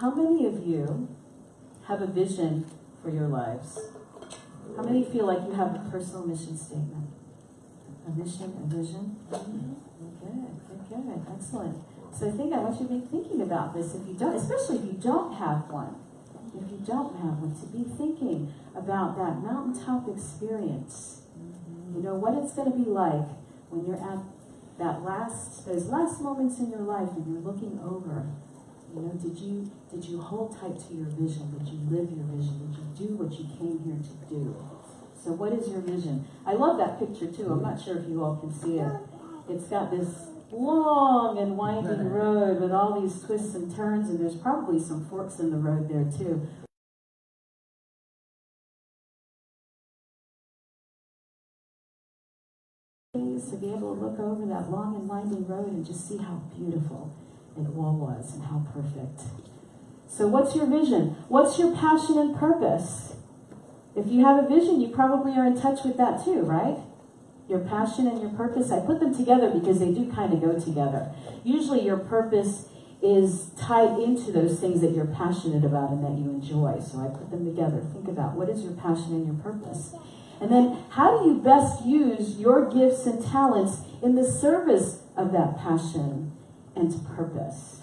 How many of you have a vision for your lives? How many feel like you have a personal mission statement? A mission, a vision? Good, excellent. So I want you to be thinking about this if you don't, especially if you don't have one. If you don't have one, to be thinking about that mountaintop experience. You know, what it's going to be like when you're at those last moments in your life and you're looking over. You know, did you hold tight to your vision? Did you live your vision? Did you do what you came here to do? So what is your vision? I love that picture too. I'm not sure if you all can see it. It's got this long and winding road with all these twists and turns, and there's probably some forks in the road there too. To be able to look over that long and winding road and just see how beautiful it all was and how perfect. So what's your vision? What's your passion and purpose? If you have a vision, you probably are in touch with that too, right? Your passion and your purpose. I put them together because they do kind of go together. Usually your purpose is tied into those things that you're passionate about and that you enjoy. So I put them together. Think about what is your passion and your purpose. And then how do you best use your gifts and talents in the service of that passion and purpose?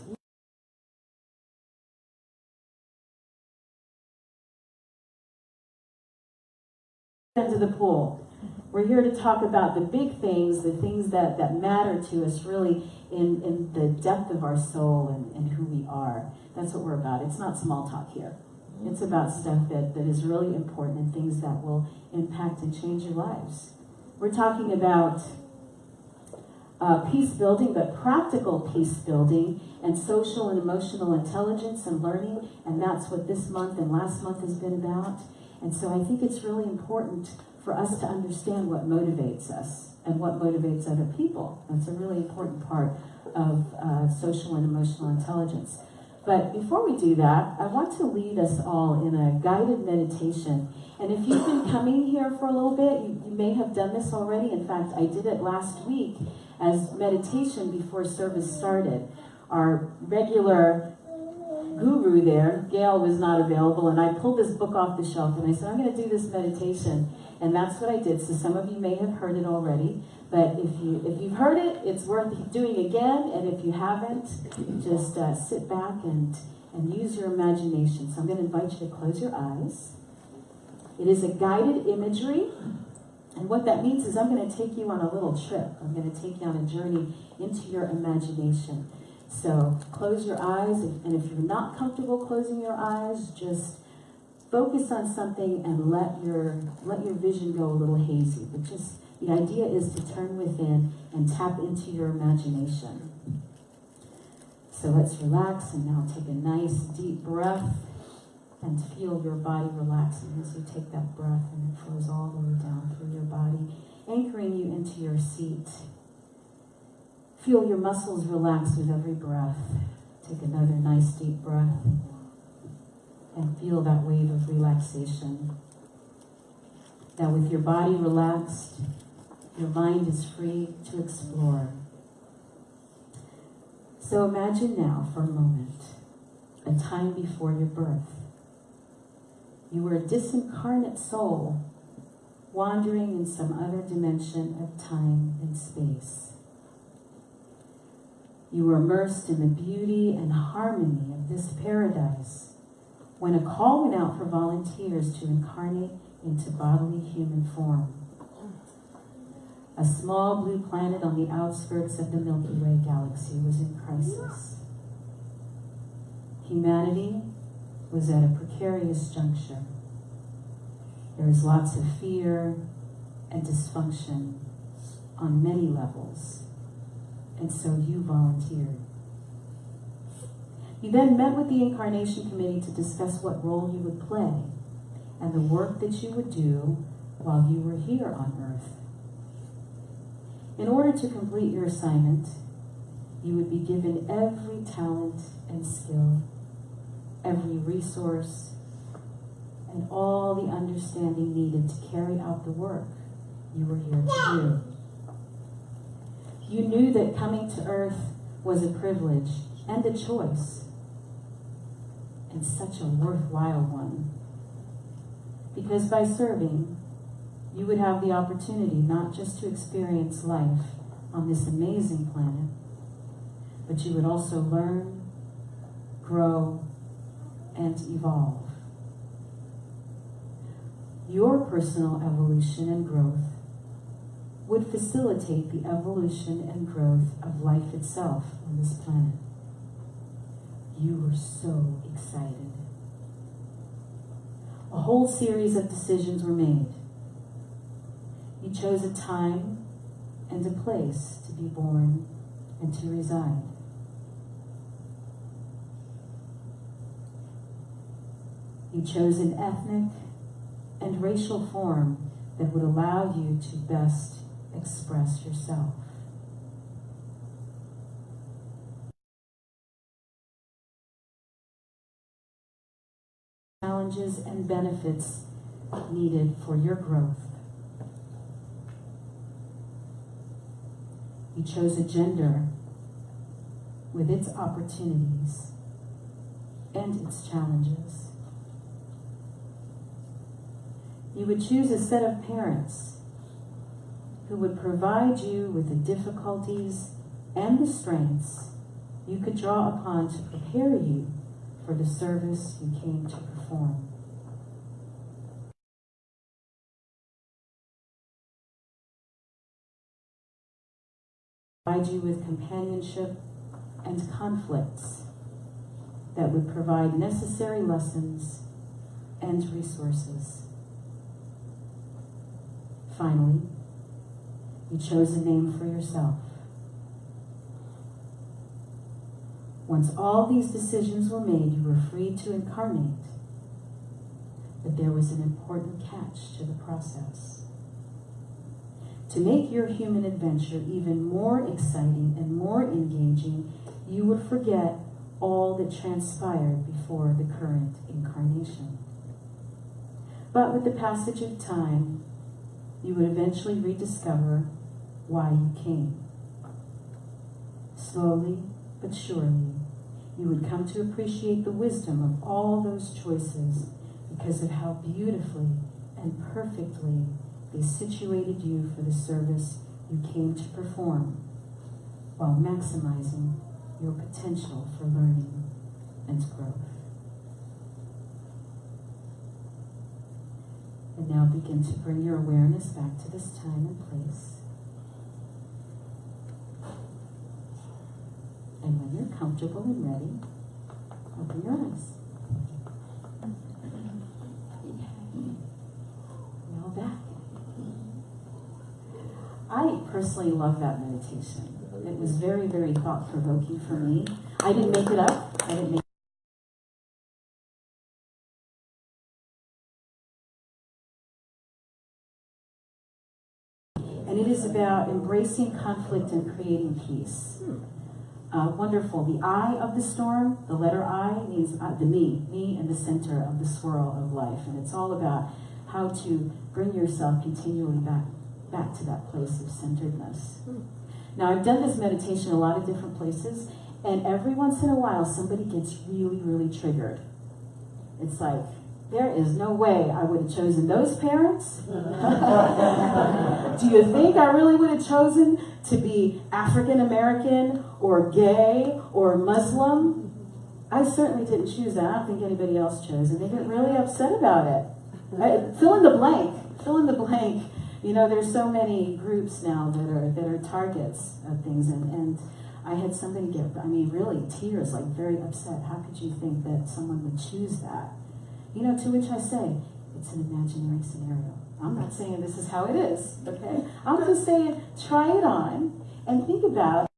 Into the pool. We're here to talk about the big things, the things that matter to us really in the depth of our soul and who we are. That's what we're about. It's not small talk here. It's about stuff that is really important and things that will impact and change your lives. We're talking about peace building, but practical peace building and social and emotional intelligence and learning. And that's what this month and last month has been about. And so I think it's really important for us to understand what motivates us and what motivates other people. That's a really important part of social and emotional intelligence. But before we do that, I want to lead us all in a guided meditation. And if you've been coming here for a little bit, you may have done this already. In fact, I did it last week as meditation before service started. Our regular guru there, Gail, was not available, and I pulled this book off the shelf and I said, I'm going to do this meditation. And that's what I did. So some of you may have heard it already, but if you've heard it, it's worth doing again. And if you haven't, just sit back and use your imagination. So I'm going to invite you to close your eyes. It is a guided imagery. And what that means is I'm going to take you on a little trip. I'm going to take you on a journey into your imagination. So close your eyes, and if you're not comfortable closing your eyes, just focus on something and let your vision go a little hazy. But just the idea is to turn within and tap into your imagination. So let's relax and now take a nice deep breath and feel your body relaxing as you take that breath, and it flows all the way down through your body, anchoring you into your seat. Feel your muscles relax with every breath. Take another nice deep breath and feel that wave of relaxation. Now with your body relaxed, your mind is free to explore. So imagine now for a moment a time before your birth. You were a disincarnate soul wandering in some other dimension of time and space. You were immersed in the beauty and harmony of this paradise when a call went out for volunteers to incarnate into bodily human form. A small blue planet on the outskirts of the Milky Way galaxy was in crisis. Humanity was at a precarious juncture. There was lots of fear and dysfunction on many levels. And so you volunteered. You then met with the Incarnation Committee to discuss what role you would play and the work that you would do while you were here on Earth. In order to complete your assignment, you would be given every talent and skill, every resource, and all the understanding needed to carry out the work you were here to do. You knew that coming to Earth was a privilege and a choice. and such a worthwhile one. Because by serving, you would have the opportunity not just to experience life on this amazing planet, but you would also learn, grow, and evolve. Your personal evolution and growth would facilitate the evolution and growth of life itself on this planet. You were so excited. A whole series of decisions were made. You chose a time and a place to be born and to reside. You chose an ethnic and racial form that would allow you to best express yourself. Challenges and benefits needed for your growth. You chose a gender with its opportunities and its challenges. You would choose a set of parents who would provide you with the difficulties and the strengths you could draw upon to prepare you for the service you came to perform. Provide you with companionship and conflicts that would provide necessary lessons and resources. Finally, you chose a name for yourself. Once all these decisions were made, you were free to incarnate. But there was an important catch to the process. To make your human adventure even more exciting and more engaging, you would forget all that transpired before the current incarnation. But with the passage of time, you would eventually rediscover why you came. Slowly but surely, you would come to appreciate the wisdom of all those choices because of how beautifully and perfectly they situated you for the service you came to perform, while maximizing your potential for learning and growth. And now begin to bring your awareness back to this time and place. And when you're comfortable and ready, open your eyes. Now back. I personally love that meditation. It was very, very thought-provoking for me. I didn't make it up. And it is about embracing conflict and creating peace. Wonderful. The eye of the storm, the letter I, means the me in the center of the swirl of life. And it's all about how to bring yourself continually back to that place of centeredness. Now, I've done this meditation a lot of different places, and every once in a while, somebody gets really, really triggered. It's like, there is no way I would have chosen those parents. Do you think I really would have chosen to be African American or gay or Muslim? I certainly didn't choose that. I don't think anybody else chose, and they get really upset about it. Fill in the blank. Fill in the blank. You know, there's so many groups now that are targets of things, and I had somebody get, really tears, like very upset. How could you think that someone would choose that? You know, to which I say, it's an imaginary scenario. I'm not saying this is how it is, okay? I'm just saying, try it on and think about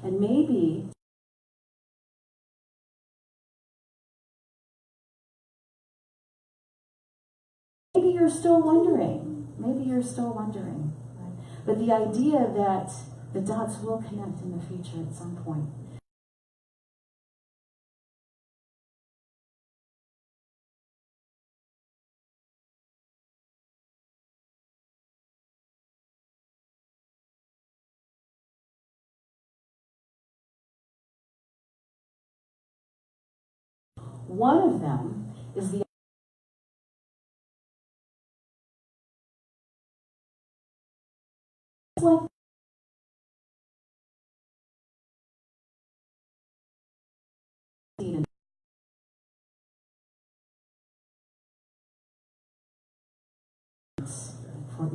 and maybe you're still wondering. Maybe you're still wondering. Right? But the idea that the dots will connect in the future at some point. One of them is the like for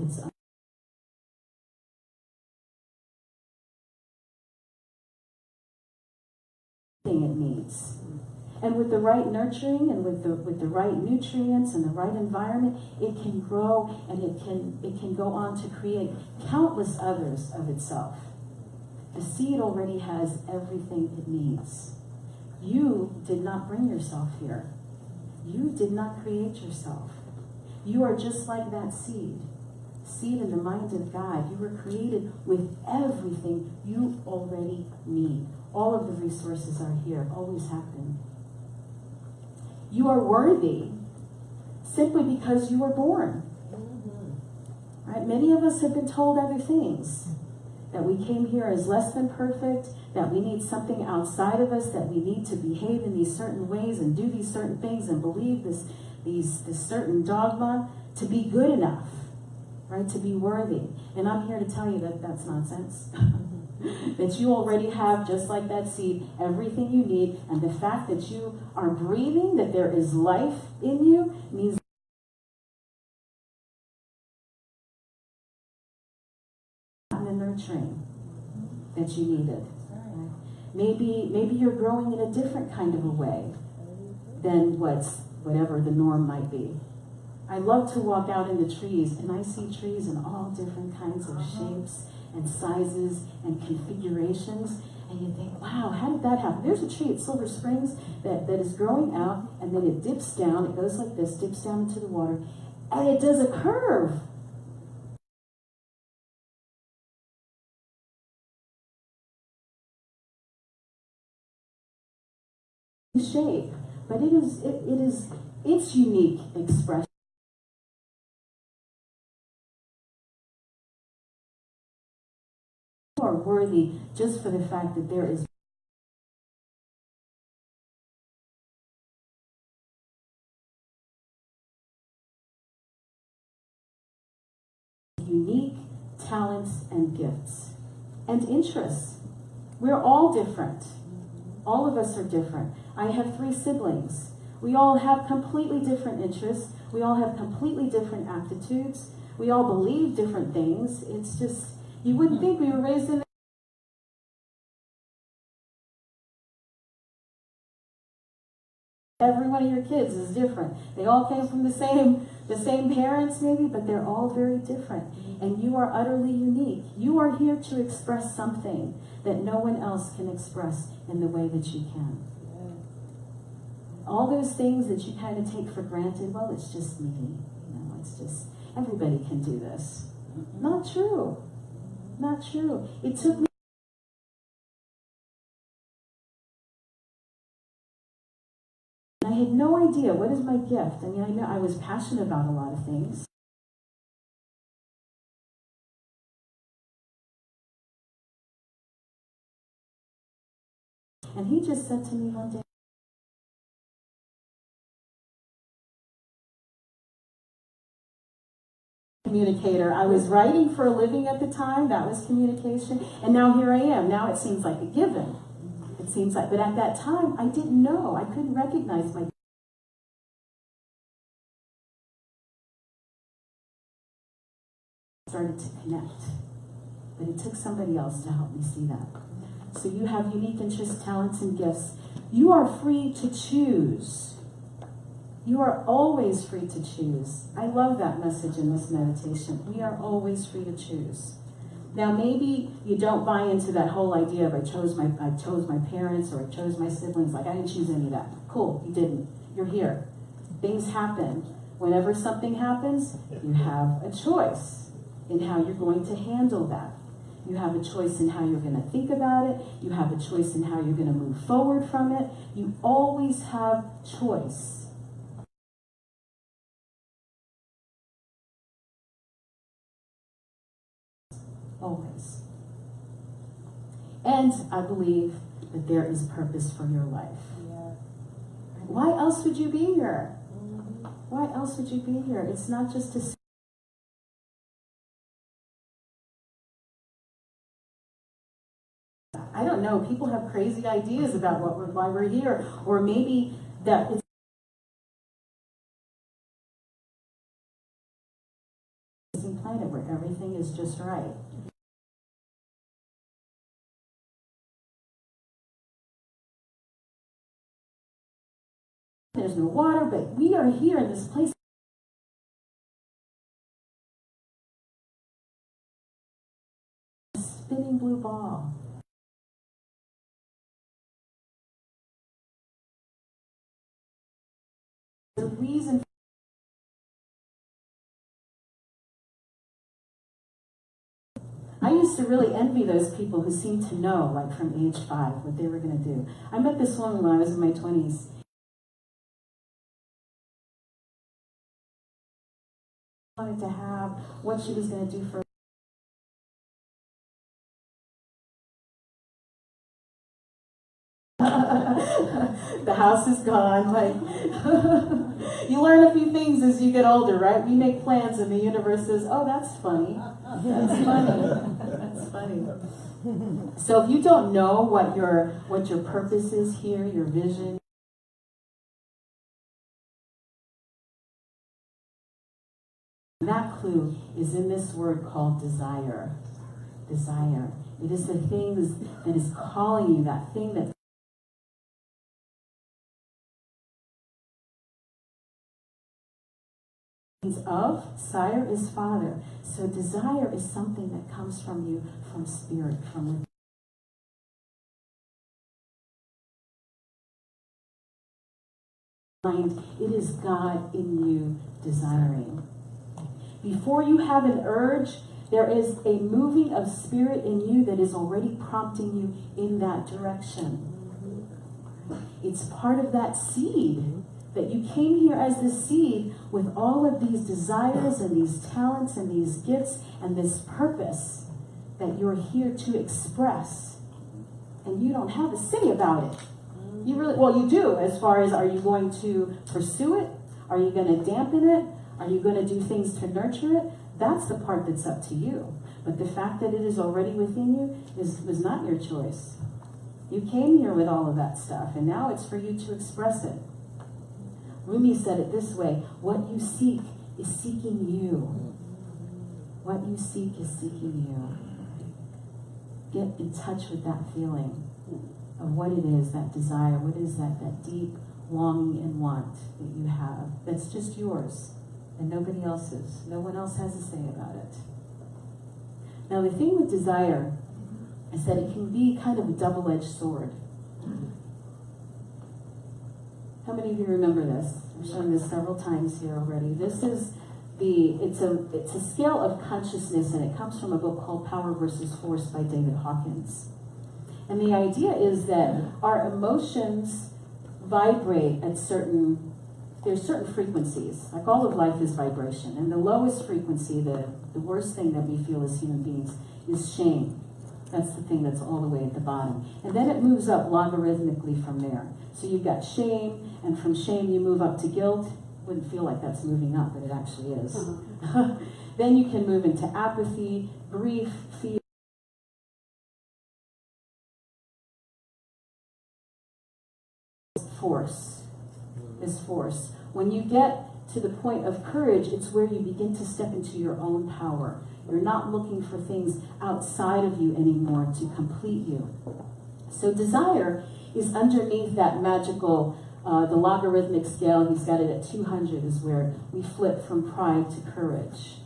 its thing it needs. And with the right nurturing and with the right nutrients and the right environment, it can grow and it can go on to create countless others of itself. The seed already has everything it needs. You did not bring yourself here. You did not create yourself. You are just like that seed. Seed in the mind of God. You were created with everything you already need. All of the resources are here, always have been. You are worthy simply because you were born. Right? Many of us have been told other things. That we came here as less than perfect, that we need something outside of us, that we need to behave in these certain ways and do these certain things and believe this certain dogma to be good enough, right? To be worthy. And I'm here to tell you that that's nonsense. That you already have, just like that seed, everything you need. And the fact that you are breathing, that there is life in you, means the nurturing that you needed. Maybe you're growing in a different kind of a way than whatever the norm might be. I love to walk out in the trees, and I see trees in all different kinds of shapes and sizes and configurations, and you think, wow, how did that happen? There's a tree at Silver Springs that is growing out, and then it dips down, it goes like this, dips down into the water, and it does a curve. Shape, but it is its unique expression. You are worthy just for the fact that there is unique talents and gifts and interests. We're all different. All of us are different. I have 3 siblings. We all have completely different interests. We all have completely different aptitudes. We all believe different things. It's just, you wouldn't think we were raised in every one of your kids is different. They all came from the same parents maybe, but they're all very different. And you are utterly unique. You are here to express something that no one else can express in the way that you can. All those things that you kind of take for granted, well, it's just me. It's just, everybody can do this. Not true. Not true. It took me I had no idea, what is my gift? I mean, I know I was passionate about a lot of things. And he just said to me one day, communicator. I was writing for a living at the time, that was communication, and now here I am. Now it seems like a given. It seems like, but at that time, I didn't know. I couldn't recognize my started to connect. But it took somebody else to help me see that. So you have unique interests, talents, and gifts. You are free to choose. You are always free to choose. I love that message in this meditation. We are always free to choose. Now maybe you don't buy into that whole idea of I chose my parents or I chose my siblings. Like I didn't choose any of that. Cool, you didn't. You're here. Things happen. Whenever something happens, you have a choice in how you're going to handle that. You have a choice in how you're going to think about it. You have a choice in how you're going to move forward from it. You always have choice. Always. And I believe that there is purpose for your life. Why else would you be here? Why else would you be here? It's not just to... I don't know, people have crazy ideas about why we're here, or maybe that it's a planet where everything is just right. There's no water, but we are here in this place. A spinning blue ball. The reason I used to really envy those people who seemed to know, like from age 5, what they were going to do. I met this woman when I was in my 20s. Wanted to have what she was going to do for the house is gone. Like you learn a few things as you get older, right? We make plans and the universe says, oh, that's funny. That's funny. That's funny. So if you don't know what your purpose is here, your vision, that clue is in this word called desire. Desire. It is the things that is calling you, that thing that of sire is father. So desire is something that comes from you, from spirit, from within. It is God in you desiring. Before you have an urge, there is a moving of spirit in you that is already prompting you in that direction. It's part of that seed, that you came here as this seed with all of these desires and these talents and these gifts and this purpose that you're here to express. And you don't have a say about it. You really, well, you do, as far as, are you going to pursue it? Are you going to dampen it? Are you going to do things to nurture it? That's the part that's up to you. But the fact that it is already within you was not your choice. You came here with all of that stuff, and now it's for you to express it. Rumi said it this way: what you seek is seeking you. What you seek is seeking you. Get in touch with that feeling of what it is, that desire, what is that deep longing and want that you have, that's just yours and nobody else's. No one else has a say about it. Now the thing with desire is that it can be kind of a double-edged sword. How many of you remember this? I've shown this several times here already. This is it's a scale of consciousness, and it comes from a book called Power versus Force by David Hawkins. And the idea is that our emotions vibrate at there's certain frequencies. Like all of life is vibration. And the lowest frequency, the worst thing that we feel as human beings, is shame. That's the thing that's all the way at the bottom. And then it moves up logarithmically from there. So you've got shame, and from shame you move up to guilt. Wouldn't feel like that's moving up, but it actually is. Then you can move into apathy, grief, fear. Force. When you get to the point of courage, it's where you begin to step into your own power. You're not looking for things outside of you anymore to complete you. So desire is underneath that magical, the logarithmic scale. He's got it at 200 is where we flip from pride to courage.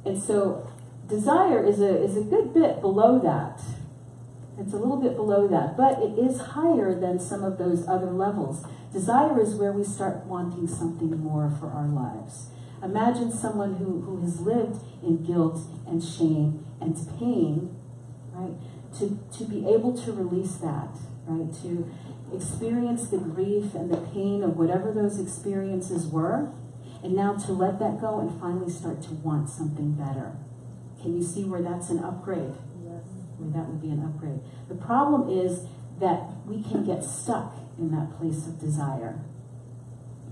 And so desire is a good bit below that. It's a little bit below that, but it is higher than some of those other levels. Desire is where we start wanting something more for our lives. Imagine someone who has lived in guilt and shame and pain, right? To be able to release that, right? To experience the grief and the pain of whatever those experiences were, and now to let that go and finally start to want something better. Can you see where that's an upgrade? Yes. Where that would be an upgrade. The problem is that we can get stuck in that place of desire.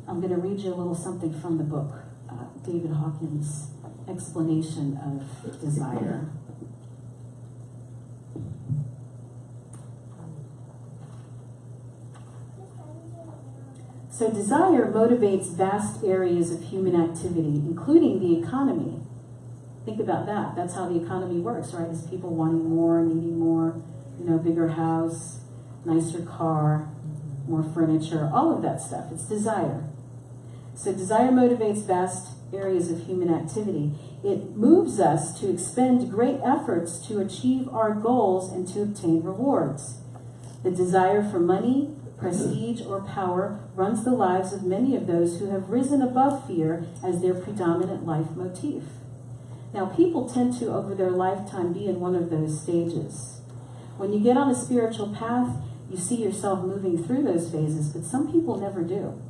I'm going to read you a little something from the book, David Hawkins' explanation of desire. So desire motivates vast areas of human activity, including the economy. Think about that. That's how the economy works, right? Is people wanting more, needing more, bigger house, nicer car, more furniture, all of that stuff. It's desire. So desire motivates vast areas of human activity. It moves us to expend great efforts to achieve our goals and to obtain rewards. The desire for money, prestige, or power runs the lives of many of those who have risen above fear as their predominant life motif. Now, people tend to, over their lifetime, be in one of those stages. When you get on a spiritual path, you see yourself moving through those phases, but some people never do.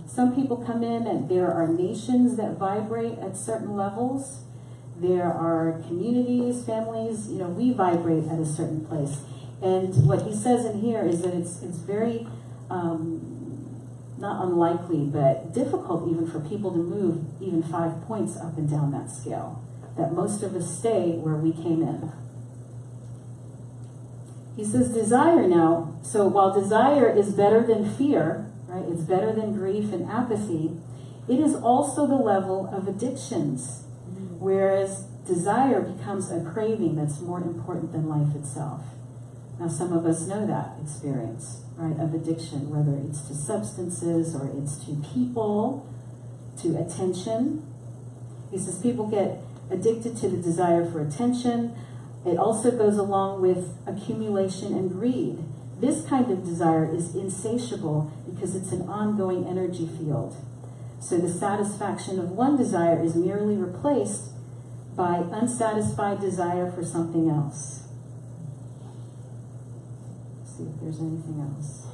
Some people come in, and there are nations that vibrate at certain levels. There are communities, families, we vibrate at a certain place. And what he says in here is that it's very, not unlikely, but difficult even for people to move even 5 points up and down that scale. That most of us stay where we came in. He says desire now, so while desire is better than fear, right, it's better than grief and apathy, it is also the level of addictions, whereas desire becomes a craving that's more important than life itself. Now, some of us know that experience, right, of addiction, whether it's to substances or it's to people, to attention. He says people get addicted to the desire for attention. It also goes along with accumulation and greed. This kind of desire is insatiable because it's an ongoing energy field. So the satisfaction of one desire is merely replaced by unsatisfied desire for something else. See if there's anything else.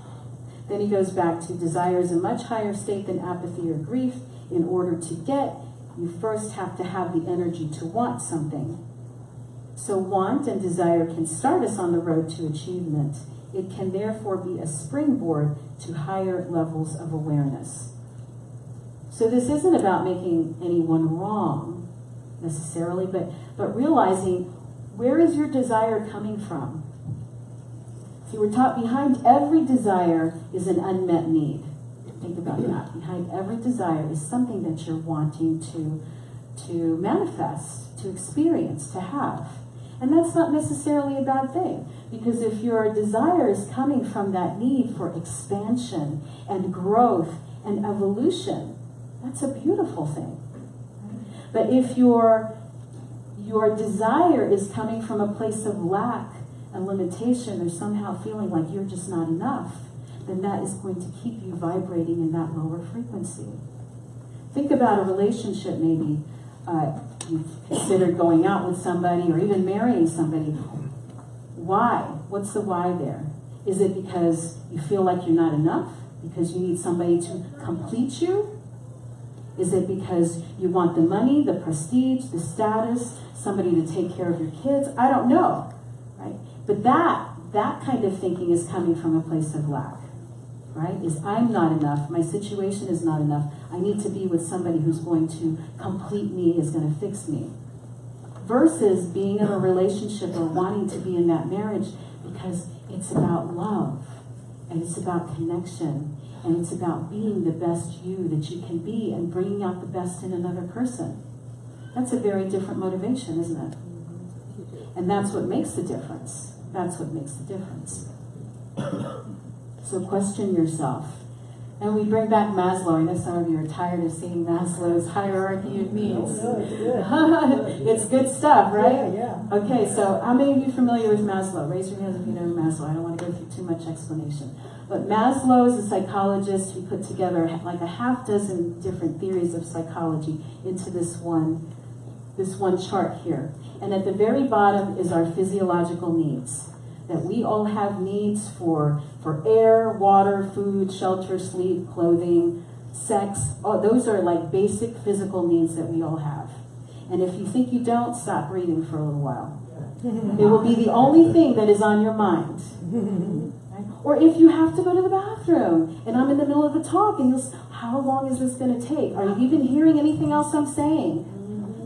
Then he goes back to desire is a much higher state than apathy or grief. In order to get, you first have to have the energy to want something. So want and desire can start us on the road to achievement. It can therefore be a springboard to higher levels of awareness. So this isn't about making anyone wrong necessarily, but realizing, where is your desire coming from? See, we're taught behind every desire is an unmet need. Think about that. Behind every desire is something that you're wanting to manifest, to experience, to have. And that's not necessarily a bad thing, because if your desire is coming from that need for expansion and growth and evolution, that's a beautiful thing. But if your desire is coming from a place of lack and limitation, or somehow feeling like you're just not enough, then that is going to keep you vibrating in that lower frequency. Think about a relationship maybe. You've considered going out with somebody or even marrying somebody. Why? What's the why there? Is it because you feel like you're not enough? Because you need somebody to complete you? Is it because you want the money, the prestige, the status, somebody to take care of your kids? I don't know, right? But that kind of thinking is coming from a place of lack, right? Is I'm not enough, my situation is not enough, I need to be with somebody who's going to complete me, is going to fix me. Versus being in a relationship or wanting to be in that marriage because it's about love, and it's about connection, and it's about being the best you that you can be and bringing out the best in another person. That's a very different motivation, isn't it? And that's what makes the difference. That's what makes the difference. So question yourself. And we bring back Maslow. I know some of you are tired of seeing Maslow's hierarchy of needs. It's good stuff, right? Yeah. Okay, so how many of you are familiar with Maslow? Raise your hands if you know Maslow. I don't want to go through too much explanation. But Maslow is a psychologist who put together like a half dozen different theories of psychology into this one chart here. And at the very bottom is our physiological needs. That we all have needs for air, water, food, shelter, sleep, clothing, sex. Oh, those are like basic physical needs that we all have. And if you think you don't, stop breathing for a little while. It will be the only thing that is on your mind. Right? Or if you have to go to the bathroom and I'm in the middle of a talk and you'll say, how long is this going to take? Are you even hearing anything else I'm saying?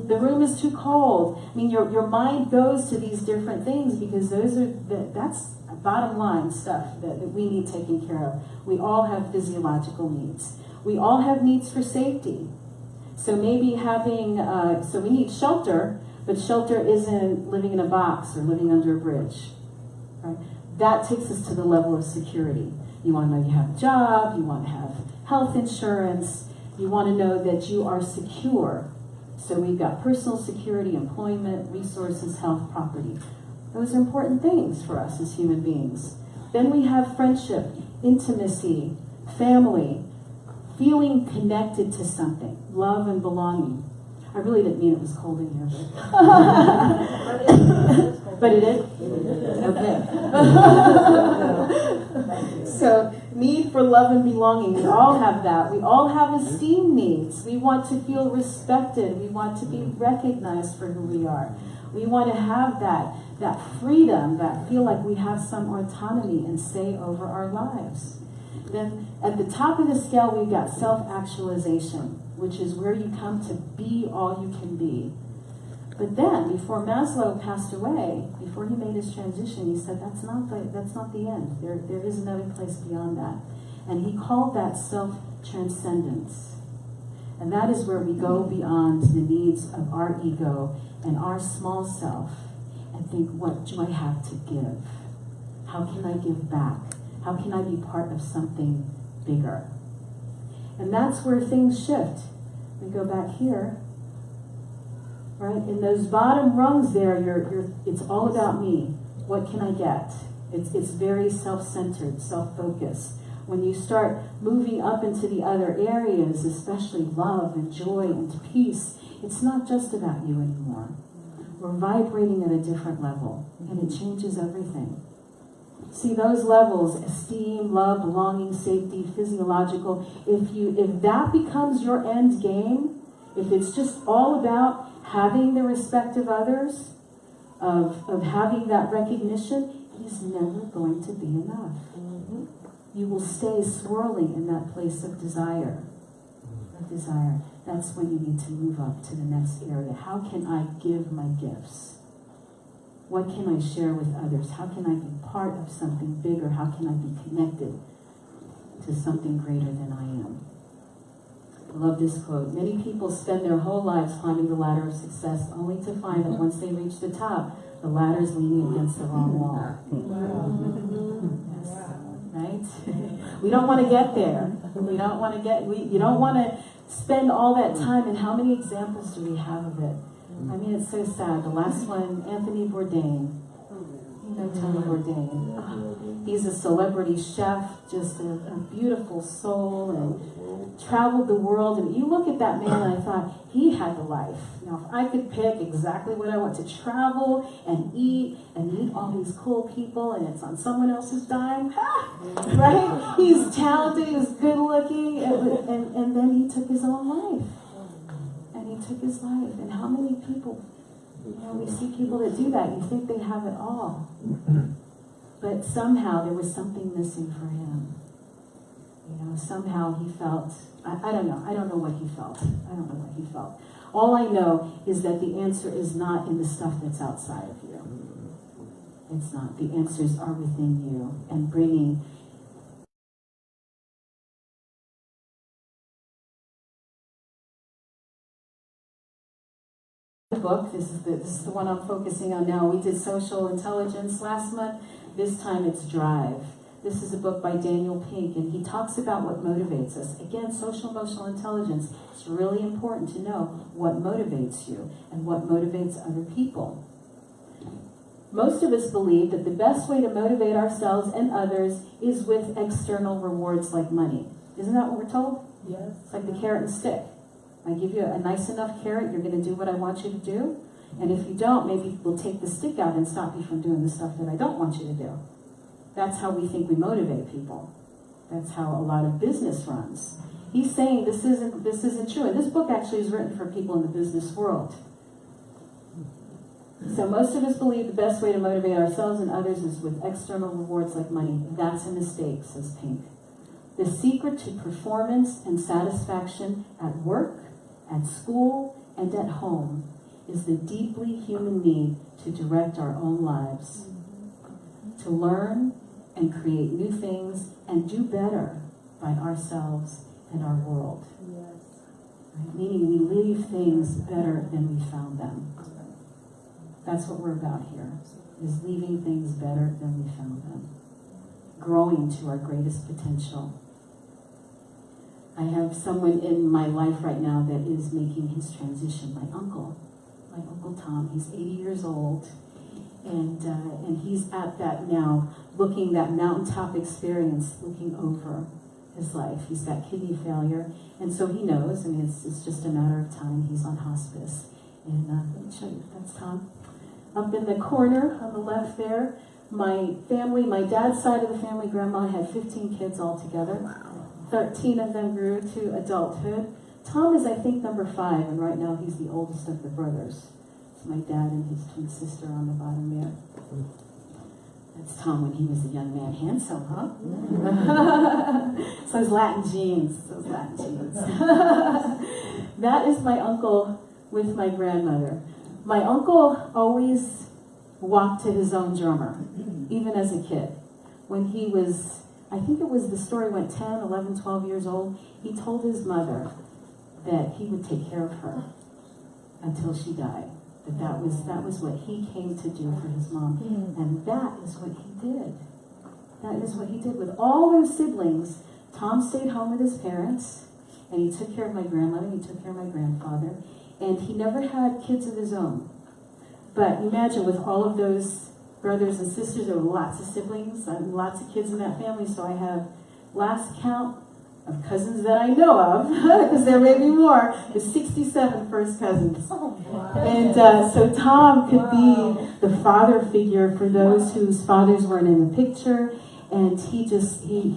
The room is too cold. I mean, your mind goes to these different things because that's bottom line stuff that we need taken care of. We all have physiological needs. We all have needs for safety. So maybe so we need shelter, but shelter isn't living in a box or living under a bridge. Right? That takes us to the level of security. You want to know you have a job, you want to have health insurance, you want to know that you are secure. So we've got personal security, employment, resources, health, property. Those are important things for us as human beings. Then we have friendship, intimacy, family, feeling connected to something, love and belonging. I really didn't mean it was cold in here, but it is? Okay. So, need for love and belonging. We all have that. We all have esteem needs. We want to feel respected. We want to be recognized for who we are. We want to have that freedom, that feel like we have some autonomy and say over our lives. Then at the top of the scale, we've got self-actualization, which is where you come to be all you can be. But then, before Maslow passed away, before he made his transition, he said that's not the end. There is another place beyond that. And he called that self-transcendence. And that is where we go beyond the needs of our ego and our small self and think, what do I have to give? How can I give back? How can I be part of something bigger? And that's where things shift. We go back here, right? In those bottom rungs there, it's all about me. What can I get? It's very self-centered, self-focused. When you start moving up into the other areas, especially love and joy and peace, it's not just about you anymore. We're vibrating at a different level, and it changes everything. See, those levels, esteem, love, belonging, safety, physiological, if that becomes your end game, if it's just all about having the respect of others, of having that recognition, it is never going to be enough. You will stay swirling in that place of desire. That's when you need to move up to the next area. How can I give my gifts? What can I share with others? How can I be part of something bigger? How can I be connected to something greater than I am? I love this quote. Many people spend their whole lives climbing the ladder of success only to find that once they reach the top, the ladder is leaning against the wrong wall. Yes. Right? We don't want to get there. You don't want to spend all that time. And how many examples do we have of it? I mean, it's so sad. The last one, Anthony Bourdain. You know Tony Bourdain. He's a celebrity chef, just a beautiful soul, and traveled the world. And you look at that man, and I thought, he had the life. Now, if I could pick exactly what I want to travel and eat and meet all these cool people, and it's on someone else's dime, right? He's talented, he's good looking, and then he took his own life. Took his life. And how many people, we see people that do that, you think they have it all. But somehow there was something missing for him. Somehow he felt, I don't know what he felt. All I know is that the answer is not in the stuff that's outside of you. It's not. The answers are within you, and bringing book. This is the one I'm focusing on now. We did social intelligence last month. This time it's drive. This is a book by Daniel Pink, and he talks about what motivates us. Again, social emotional intelligence. It's really important to know what motivates you and what motivates other people. Most of us believe that the best way to motivate ourselves and others is with external rewards like money. Isn't that what we're told? Yes. It's like the carrot and stick. I give you a nice enough carrot, you're going to do what I want you to do. And if you don't, maybe we'll take the stick out and stop you from doing the stuff that I don't want you to do. That's how we think we motivate people. That's how a lot of business runs. He's saying this isn't true. And this book actually is written for people in the business world. So most of us believe the best way to motivate ourselves and others is with external rewards like money. That's a mistake, says Pink. The secret to performance and satisfaction at work, at school, and at home is the deeply human need to direct our own lives, to learn and create new things and do better by ourselves and our world. Yes. Right? Meaning we leave things better than we found them. That's what we're about here, is leaving things better than we found them. Growing to our greatest potential. I have someone in my life right now that is making his transition, my Uncle Tom. He's 80 years old, and he's at that now, looking that mountaintop experience, looking over his life. He's got kidney failure, and so he knows, I mean, it's just a matter of time. He's on hospice. And let me show you, that's Tom. Up in the corner on the left there, my family, my dad's side of the family, grandma had 15 kids altogether. 13 of them grew to adulthood. Tom is, I think, number 5, and right now he's the oldest of the brothers. It's my dad and his twin sister on the bottom there. That's Tom when he was a young man. Handsome, huh? So those Latin genes. That is my uncle with my grandmother. My uncle always walked to his own drummer, even as a kid. When he was, I think it was, the story went 10, 11, 12 years old, he told his mother that he would take care of her until she died. That was what he came to do for his mom. And that is what he did. That is what he did. With all those siblings, Tom stayed home with his parents, and he took care of my grandmother, he took care of my grandfather, and he never had kids of his own. But imagine, with all of those brothers and sisters, there were lots of siblings, lots of kids in that family, so I have, last count of cousins that I know of, because there may be more, is 67 first cousins. Oh, wow. And so Tom could be the father figure for those whose fathers weren't in the picture, and he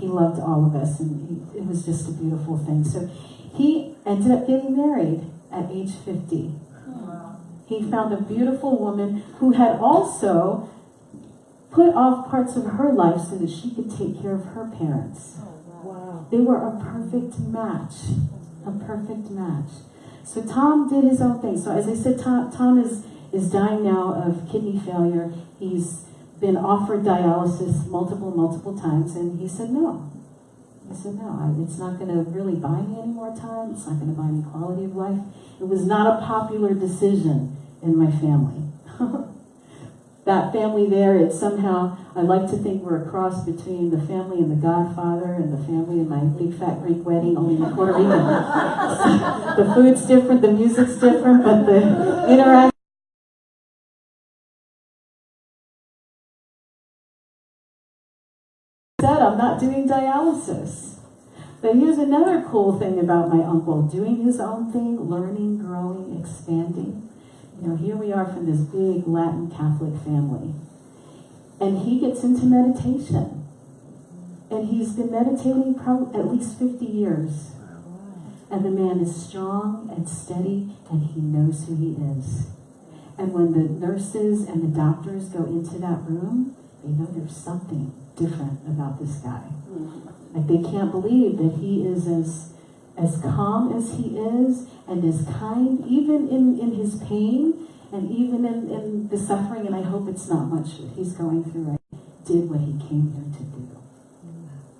loved all of us, and it was just a beautiful thing. So he ended up getting married at age 50. Wow. He found a beautiful woman who had also put off parts of her life so that she could take care of her parents. Wow. They were a perfect match. A perfect match. So Tom did his own thing. So as I said, Tom is dying now of kidney failure. He's been offered dialysis multiple times, and he said no. He said no, it's not going to really buy me any more time. It's not going to buy me quality of life. It was not a popular decision in my family. That family there, it's somehow, I like to think we're a cross between the family and the Godfather and the family in my big fat Greek wedding, only in Puerto Rico. The food's different, the music's different, but the interaction. I'm not doing dialysis. But here's another cool thing about my uncle, doing his own thing, learning, growing, expanding. You know, here we are from this big Latin Catholic family. And he gets into meditation. And he's been meditating probably at least 50 years. And the man is strong and steady, and he knows who he is. And when the nurses and the doctors go into that room, they know there's something different about this guy. Like, they can't believe that he is as calm as he is, and as kind, even in his pain, and even in the suffering, and I hope it's not much that he's going through, right? Did what he came here to do.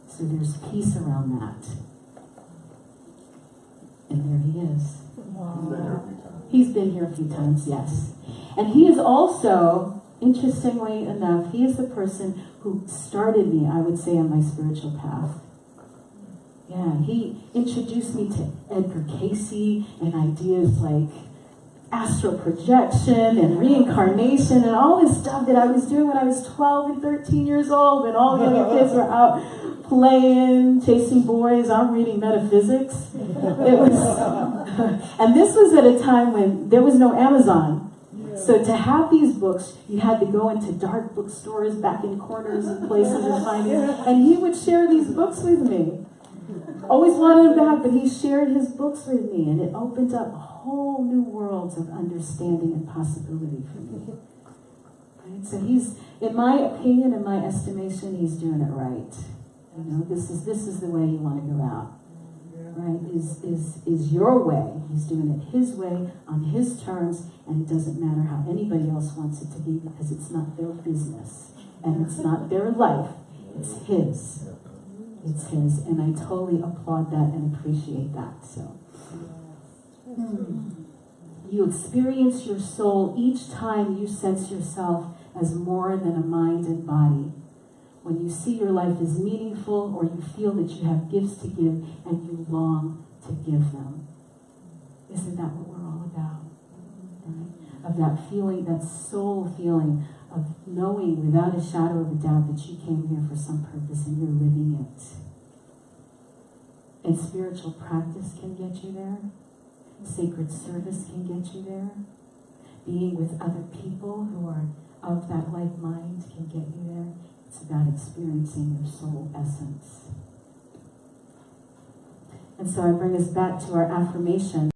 So there's peace around that. And there he is. Wow. He's been here a few times, yes. And he is also, interestingly enough, he is the person who started me, I would say, on my spiritual path. Yeah, he introduced me to Edgar Cayce and ideas like astral projection and reincarnation and all this stuff that I was doing when I was 12 and 13 years old, and all the other kids were out playing, chasing boys. I'm reading metaphysics. It was, and this was at a time when there was no Amazon. So to have these books, you had to go into dark bookstores back in corners and places and find it. And he would share these books with me. Always wanted him back, but he shared his books with me, and it opened up whole new worlds of understanding and possibility for me. Right? So he's, in my opinion, in my estimation, he's doing it right. You know, this is the way you want to go out. Right? Is your way. He's doing it his way, on his terms, and it doesn't matter how anybody else wants it to be, because it's not their business. And it's not their life. It's his. It's his. And I totally applaud that and appreciate that. So you experience your soul each time you sense yourself as more than a mind and body. When you see your life as meaningful, or you feel that you have gifts to give and you long to give them. Isn't that what we're all about? Right? Of that feeling, that soul feeling of knowing without a shadow of a doubt that you came here for some purpose and you're living it. And spiritual practice can get you there. Sacred service can get you there. Being with other people who are of that like mind can get you there. It's about experiencing your soul essence. And so I bring us back to our affirmation.